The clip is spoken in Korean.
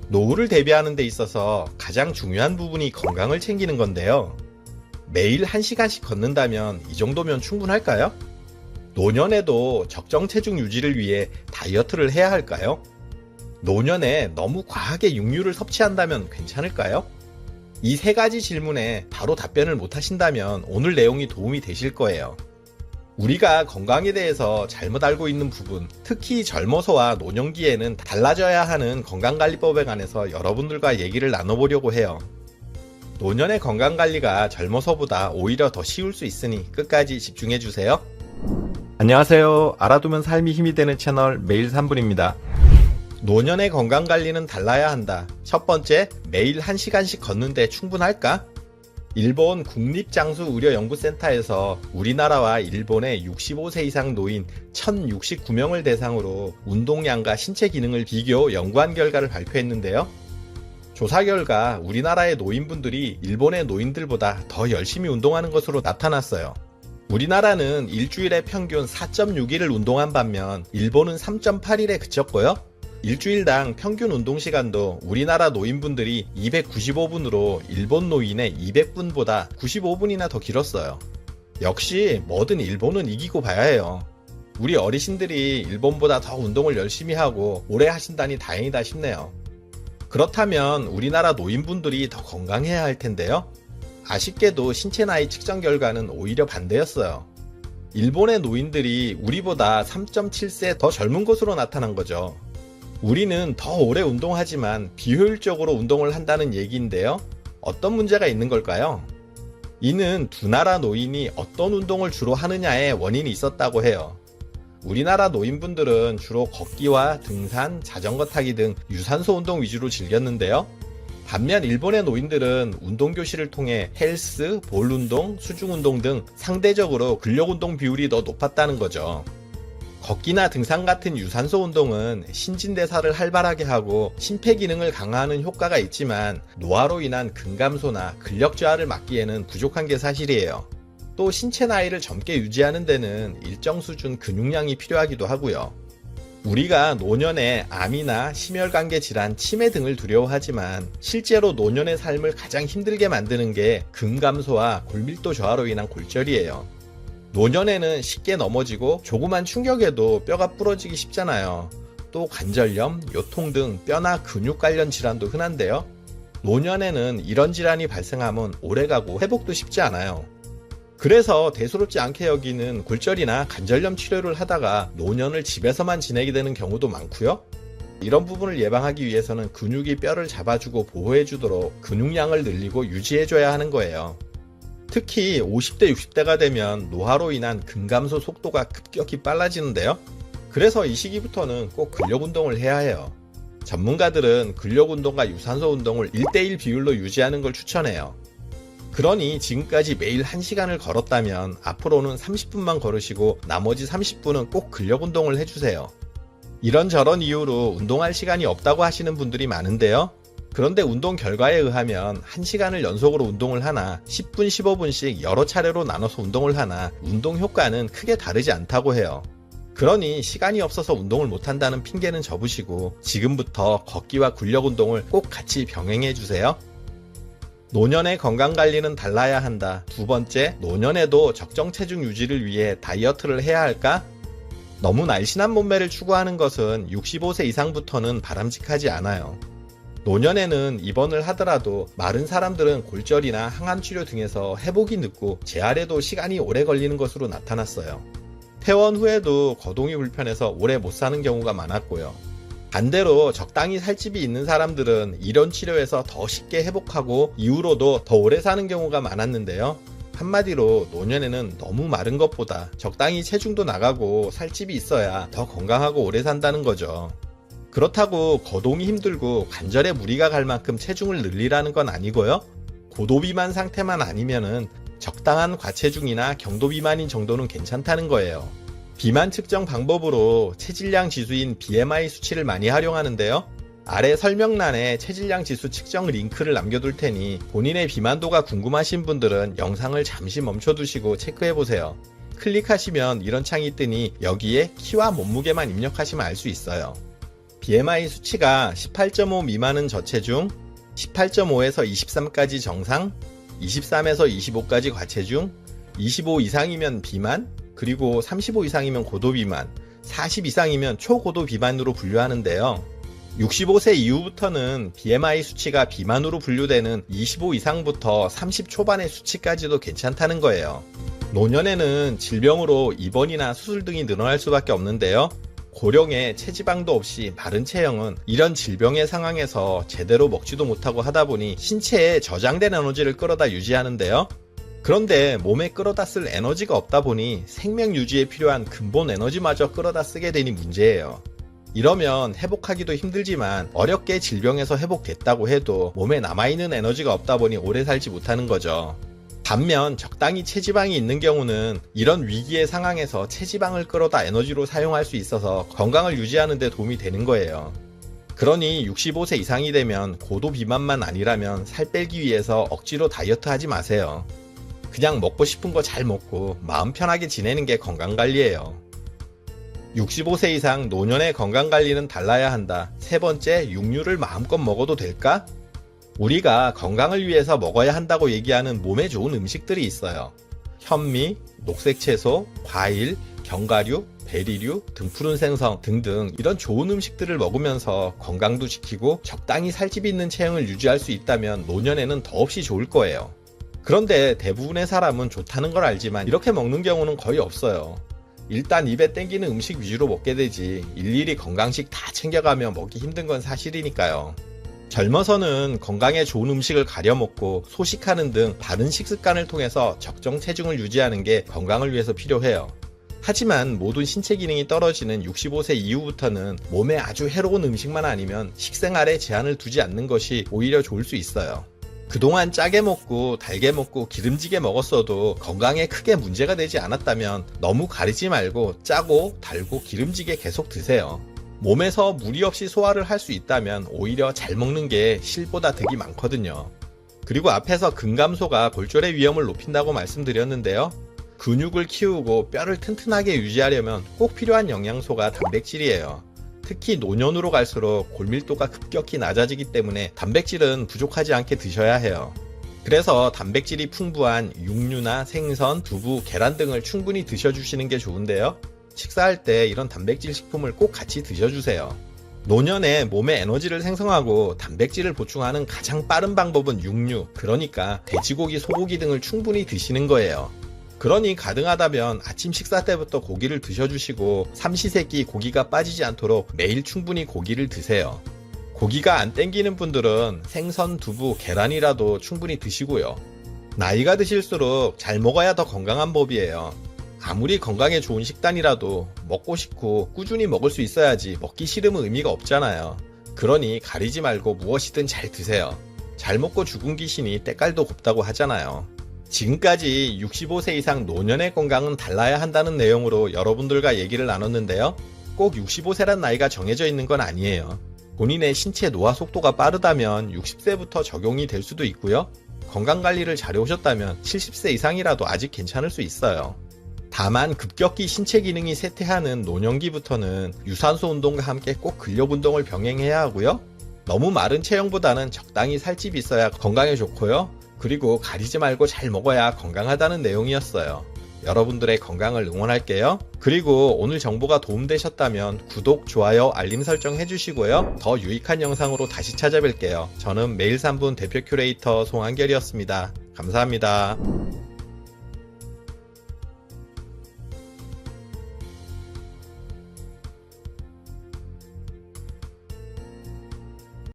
노후를 대비하는 데 있어서 가장 중요한 부분이 건강을 챙기는 건데요. 매일 1시간씩 걷는다면 이 정도면 충분할까요? 노년에도 적정 체중 유지를 위해 다이어트를 해야 할까요? 노년에 너무 과하게 육류를 섭취한다면 괜찮을까요? 이 세 가지 질문에 바로 답변을 못 하신다면 오늘 내용이 도움이 되실 거예요. 우리가 건강에 대해서 잘못 알고 있는 부분, 특히 젊어서와 노년기에는 달라져야 하는 건강관리법에 관해서 여러분들과 얘기를 나눠보려고 해요. 노년의 건강관리가 젊어서보다 오히려 더 쉬울 수 있으니 끝까지 집중해주세요. 안녕하세요. 알아두면 삶이 힘이 되는 채널 매일 3분입니다. 노년의 건강관리는 달라야 한다. 첫 번째, 매일 1시간씩 걷는데 충분할까? 일본 국립장수의료연구센터에서 우리나라와 일본의 65세 이상 노인 1069명을 대상으로 운동량과 신체 기능을 비교 연구한 결과를 발표했는데요. 조사 결과 우리나라의 노인분들이 일본의 노인들보다 더 열심히 운동하는 것으로 나타났어요. 우리나라는 일주일에 평균 4.6일을 운동한 반면 일본은 3.8일에 그쳤고요. 일주일당 평균 운동시간도 우리나라 노인분들이 295분으로 일본 노인의 200분보다 95분이나 더 길었어요. 역시 뭐든 일본은 이기고 봐야 해요. 우리 어르신들이 일본보다 더 운동을 열심히 하고 오래 하신다니 다행이다 싶네요. 그렇다면 우리나라 노인분들이 더 건강해야 할 텐데요. 아쉽게도 신체 나이 측정 결과는 오히려 반대였어요. 일본의 노인들이 우리보다 3.7세 더 젊은 것으로 나타난 거죠. 우리는 더 오래 운동하지만 비효율적으로 운동을 한다는 얘기인데요. 어떤 문제가 있는 걸까요? 이는 두 나라 노인이 어떤 운동을 주로 하느냐에 원인이 있었다고 해요. 우리나라 노인분들은 주로 걷기와 등산, 자전거 타기 등 유산소 운동 위주로 즐겼는데요. 반면 일본의 노인들은 운동교실을 통해 헬스, 볼운동, 수중운동 등 상대적으로 근력운동 비율이 더 높았다는 거죠. 걷기나 등산 같은 유산소 운동은 신진대사를 활발하게 하고 심폐기능을 강화하는 효과가 있지만 노화로 인한 근감소나 근력 저하를 막기에는 부족한 게 사실이에요. 또 신체 나이를 젊게 유지하는 데는 일정 수준 근육량이 필요하기도 하고요. 우리가 노년에 암이나 심혈관계 질환, 치매 등을 두려워하지만 실제로 노년의 삶을 가장 힘들게 만드는 게 근감소와 골밀도 저하로 인한 골절이에요. 노년에는 쉽게 넘어지고 조그만 충격에도 뼈가 부러지기 쉽잖아요. 또 관절염, 요통 등 뼈나 근육 관련 질환도 흔한데요. 노년에는 이런 질환이 발생하면 오래가고 회복도 쉽지 않아요. 그래서 대수롭지 않게 여기는 골절이나 관절염 치료를 하다가 노년을 집에서만 지내게 되는 경우도 많고요. 이런 부분을 예방하기 위해서는 근육이 뼈를 잡아주고 보호해주도록 근육량을 늘리고 유지해줘야 하는 거예요. 특히 50대, 60대가 되면 노화로 인한 근감소 속도가 급격히 빨라지는데요. 그래서 이 시기부터는 꼭 근력운동을 해야 해요. 전문가들은 근력운동과 유산소 운동을 1대1 비율로 유지하는 걸 추천해요. 그러니 지금까지 매일 1시간을 걸었다면 앞으로는 30분만 걸으시고 나머지 30분은 꼭 근력운동을 해주세요. 이런저런 이유로 운동할 시간이 없다고 하시는 분들이 많은데요. 그런데 운동 결과에 의하면 1시간을 연속으로 운동을 하나 10분, 15분씩 여러 차례로 나눠서 운동을 하나 운동 효과는 크게 다르지 않다고 해요. 그러니 시간이 없어서 운동을 못한다는 핑계는 접으시고 지금부터 걷기와 근력 운동을 꼭 같이 병행해 주세요. 노년의 건강관리는 달라야 한다. 두 번째, 노년에도 적정 체중 유지를 위해 다이어트를 해야 할까? 너무 날씬한 몸매를 추구하는 것은 65세 이상부터는 바람직하지 않아요. 노년에는 입원을 하더라도 마른 사람들은 골절이나 항암치료 등에서 회복이 늦고 재활에도 시간이 오래 걸리는 것으로 나타났어요. 퇴원 후에도 거동이 불편해서 오래 못 사는 경우가 많았고요. 반대로 적당히 살집이 있는 사람들은 이런 치료에서 더 쉽게 회복하고 이후로도 더 오래 사는 경우가 많았는데요. 한마디로 노년에는 너무 마른 것보다 적당히 체중도 나가고 살집이 있어야 더 건강하고 오래 산다는 거죠. 그렇다고 거동이 힘들고 관절에 무리가 갈 만큼 체중을 늘리라는 건 아니고요. 고도비만 상태만 아니면은 적당한 과체중이나 경도비만인 정도는 괜찮다는 거예요. 비만 측정 방법으로 체질량 지수인 BMI 수치를 많이 활용하는데요. 아래 설명란에 체질량 지수 측정 링크를 남겨둘 테니 본인의 비만도가 궁금하신 분들은 영상을 잠시 멈춰두시고 체크해보세요. 클릭하시면 이런 창이 뜨니 여기에 키와 몸무게만 입력하시면 알 수 있어요. BMI 수치가 18.5 미만은 저체중, 18.5에서 23까지 정상, 23에서 25까지 과체중, 25 이상이면 비만, 그리고 35 이상이면 고도 비만, 40 이상이면 초고도 비만으로 분류하는데요. 65세 이후부터는 BMI 수치가 비만으로 분류되는 25 이상부터 30 초반의 수치까지도 괜찮다는 거예요. 노년에는 질병으로 입원이나 수술 등이 늘어날 수밖에 없는데요. 고령에 체지방도 없이 마른 체형은 이런 질병의 상황에서 제대로 먹지도 못하고 하다 보니 신체에 저장된 에너지를 끌어다 유지하는데요. 그런데 몸에 끌어다 쓸 에너지가 없다 보니 생명 유지에 필요한 근본 에너지마저 끌어다 쓰게 되니 문제예요. 이러면 회복하기도 힘들지만 어렵게 질병에서 회복됐다고 해도 몸에 남아있는 에너지가 없다 보니 오래 살지 못하는 거죠. 반면 적당히 체지방이 있는 경우는 이런 위기의 상황에서 체지방을 끌어다 에너지로 사용할 수 있어서 건강을 유지하는 데 도움이 되는 거예요. 그러니 65세 이상이 되면 고도 비만만 아니라면 살 빼기 위해서 억지로 다이어트 하지 마세요. 그냥 먹고 싶은 거 잘 먹고 마음 편하게 지내는 게 건강관리예요. 65세 이상 노년의 건강관리는 달라야 한다. 세 번째, 육류를 마음껏 먹어도 될까? 우리가 건강을 위해서 먹어야 한다고 얘기하는 몸에 좋은 음식들이 있어요. 현미, 녹색채소, 과일, 견과류, 베리류, 등푸른 생선 등등 이런 좋은 음식들을 먹으면서 건강도 지키고 적당히 살집 있는 체형을 유지할 수 있다면 노년에는 더없이 좋을 거예요. 그런데 대부분의 사람은 좋다는 걸 알지만 이렇게 먹는 경우는 거의 없어요. 일단 입에 땡기는 음식 위주로 먹게 되지 일일이 건강식 다 챙겨가며 먹기 힘든 건 사실이니까요. 젊어서는 건강에 좋은 음식을 가려 먹고 소식하는 등 바른 식습관을 통해서 적정 체중을 유지하는 게 건강을 위해서 필요해요. 하지만 모든 신체 기능이 떨어지는 65세 이후부터는 몸에 아주 해로운 음식만 아니면 식생활에 제한을 두지 않는 것이 오히려 좋을 수 있어요. 그동안 짜게 먹고 달게 먹고 기름지게 먹었어도 건강에 크게 문제가 되지 않았다면 너무 가리지 말고 짜고 달고 기름지게 계속 드세요. 몸에서 무리 없이 소화를 할 수 있다면 오히려 잘 먹는 게 실보다 득이 많거든요. 그리고 앞에서 근감소가 골절의 위험을 높인다고 말씀드렸는데요. 근육을 키우고 뼈를 튼튼하게 유지하려면 꼭 필요한 영양소가 단백질이에요. 특히 노년으로 갈수록 골밀도가 급격히 낮아지기 때문에 단백질은 부족하지 않게 드셔야 해요. 그래서 단백질이 풍부한 육류나 생선, 두부, 계란 등을 충분히 드셔주시는 게 좋은데요. 식사할 때 이런 단백질 식품을 꼭 같이 드셔주세요. 노년에 몸에 에너지를 생성하고 단백질을 보충하는 가장 빠른 방법은 육류, 그러니까 돼지고기, 소고기 등을 충분히 드시는 거예요. 그러니 가능하다면 아침 식사 때부터 고기를 드셔주시고 삼시세끼 고기가 빠지지 않도록 매일 충분히 고기를 드세요. 고기가 안 땡기는 분들은 생선, 두부, 계란이라도 충분히 드시고요. 나이가 드실수록 잘 먹어야 더 건강한 법이에요. 아무리 건강에 좋은 식단이라도 먹고 싶고 꾸준히 먹을 수 있어야지 먹기 싫으면 의미가 없잖아요. 그러니 가리지 말고 무엇이든 잘 드세요. 잘 먹고 죽은 귀신이 때깔도 곱다고 하잖아요. 지금까지 65세 이상 노년의 건강은 달라야 한다는 내용으로 여러분들과 얘기를 나눴는데요. 꼭 65세란 나이가 정해져 있는 건 아니에요. 본인의 신체 노화 속도가 빠르다면 60세부터 적용이 될 수도 있고요. 건강관리를 잘 해오셨다면 70세 이상이라도 아직 괜찮을 수 있어요. 다만 급격히 신체 기능이 쇠퇴하는 노년기부터는 유산소 운동과 함께 꼭 근력 운동을 병행해야 하고요. 너무 마른 체형보다는 적당히 살집이 있어야 건강에 좋고요. 그리고 가리지 말고 잘 먹어야 건강하다는 내용이었어요. 여러분들의 건강을 응원할게요. 그리고 오늘 정보가 도움되셨다면 구독, 좋아요, 알림 설정 해주시고요. 더 유익한 영상으로 다시 찾아뵐게요. 저는 매일 3분 대표 큐레이터 송한결이었습니다. 감사합니다.